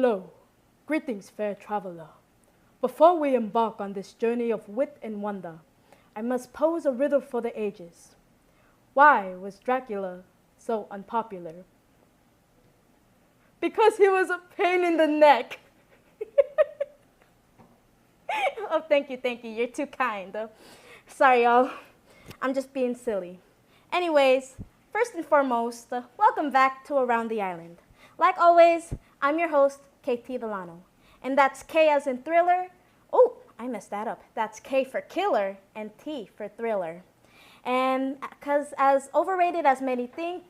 Hello, greetings fair traveler. Before we embark on this journey of wit and wonder, I must pose a riddle for the ages. Why was Dracula so unpopular? Because he was a pain in the neck. Oh, thank you, you're too kind. Sorry, y'all, I'm just being silly. Anyways, first and foremost, welcome back to Around the Island. Like always, I'm your host, KT Delano. And that's K as in thriller. Oh, I messed that up. That's K for killer and T for thriller. And because as overrated as many think,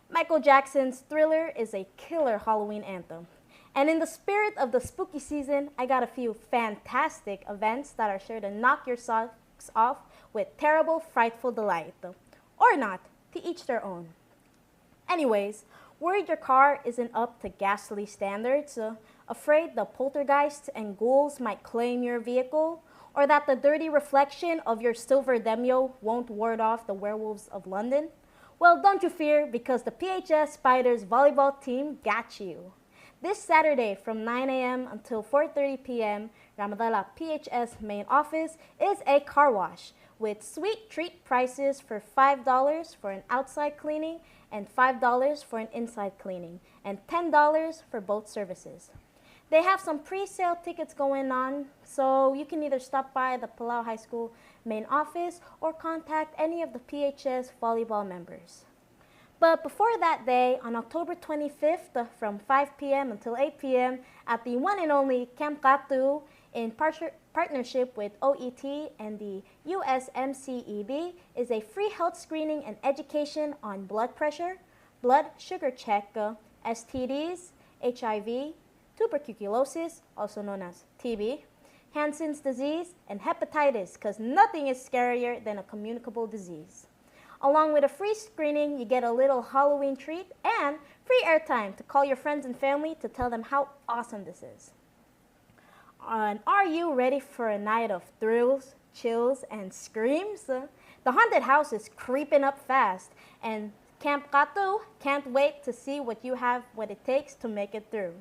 Michael Jackson's Thriller is a killer Halloween anthem. And in the spirit of the spooky season, I got a few fantastic events that are sure to knock your socks off with terrible, frightful delight. Or not, to each their own. Anyways, worried your car isn't up to ghastly standards, afraid the poltergeists and ghouls might claim your vehicle, or that the dirty reflection of your silver Demio won't ward off the werewolves of London? Well, don't you fear, because the PHS Spiders volleyball team got you. This Saturday from 9 a.m. until 4:30 p.m., Ramadala PHS main office is a car wash with sweet treat prices for $5 for an outside cleaning and $5 for an inside cleaning, and $10 for both services. They have some pre-sale tickets going on, so you can either stop by the Palau High School main office or contact any of the PHS volleyball members. But before that day, on October 25th, from 5 p.m. until 8 p.m. at the one and only Camp Katu in partnership with OET and the USMCEB, is a free health screening and education on blood pressure, blood sugar check, STDs, HIV, tuberculosis, also known as TB, Hansen's disease, and hepatitis, because nothing is scarier than a communicable disease. Along with a free screening, you get a little Halloween treat and free airtime to call your friends and family to tell them how awesome this is. And are you ready for a night of thrills, chills, and screams? The haunted house is creeping up fast, and Camp Katu can't wait to see what it takes to make it through.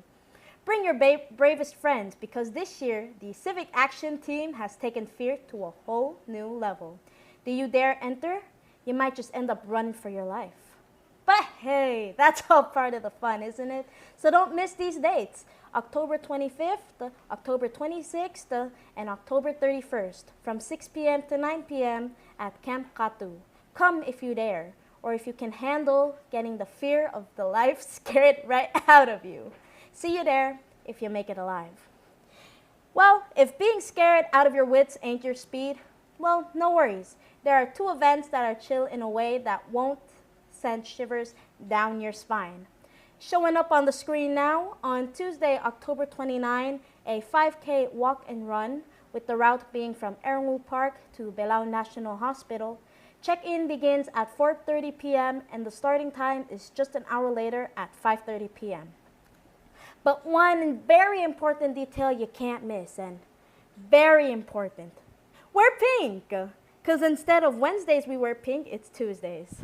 Bring your bravest friends, because this year, the Civic Action Team has taken fear to a whole new level. Do you dare enter? You might just end up running for your life. But hey, that's all part of the fun, isn't it? So don't miss these dates. October 25th, October 26th, and October 31st from 6 p.m. to 9 p.m. at Camp Katu. Come if you dare, or if you can handle getting the fear of the life scared right out of you. See you there if you make it alive. Well, if being scared out of your wits ain't your speed, well, no worries. There are two events that are chill in a way that won't send shivers down your spine. Showing up on the screen now, on Tuesday, October 29, a 5K walk and run, with the route being from Erengu Park to Palau National Hospital. Check-in begins at 4:30 p.m. and the starting time is just an hour later at 5:30 p.m. But one very important detail you can't miss, and very important. Wear pink, because instead of Wednesdays we wear pink, it's Tuesdays.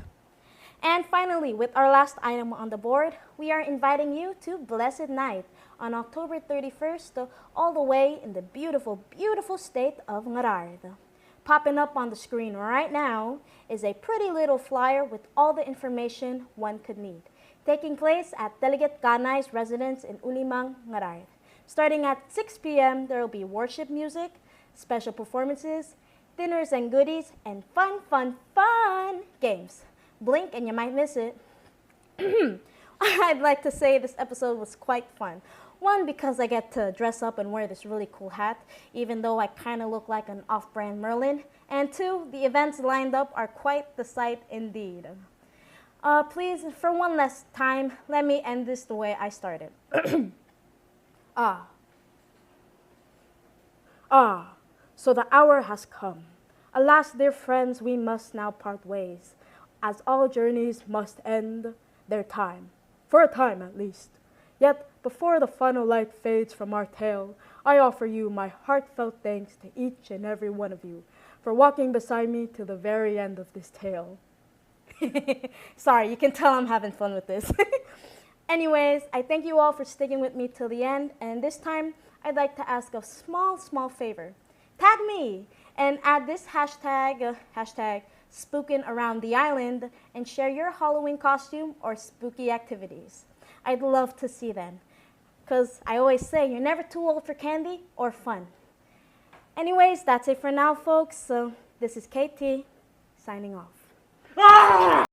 And finally, with our last item on the board, we are inviting you to Blessed Night on October 31st, all the way in the beautiful, beautiful state of Ngarard. Popping up on the screen right now is a pretty little flyer with all the information one could need. Taking place at Delegate Ganai's residence in Ulimang, Ngarard. Starting at 6 p.m., there will be worship music, special performances, dinners and goodies, and fun, fun, fun games. Blink and you might miss it. I'd like to say this episode was quite fun. One, because I get to dress up and wear this really cool hat, even though I kind of look like an off-brand Merlin. And two, the events lined up are quite the sight indeed. Please, for one last time, let me end this the way I started. So the hour has come. Alas, dear friends, we must now part ways, as all journeys must end their time, for a time at least. Yet, before the final light fades from our tale, I offer you my heartfelt thanks to each and every one of you for walking beside me to the very end of this tale. Sorry, you can tell I'm having fun with this. Anyways, I thank you all for sticking with me till the end, and this time I'd like to ask a small favor. Tag me and add this hashtag, hashtag spookin' around the island, and share your Halloween costume or spooky activities. I'd love to see them, because I always say you're never too old for candy or fun. Anyways, that's it for now, folks. So this is KT signing off.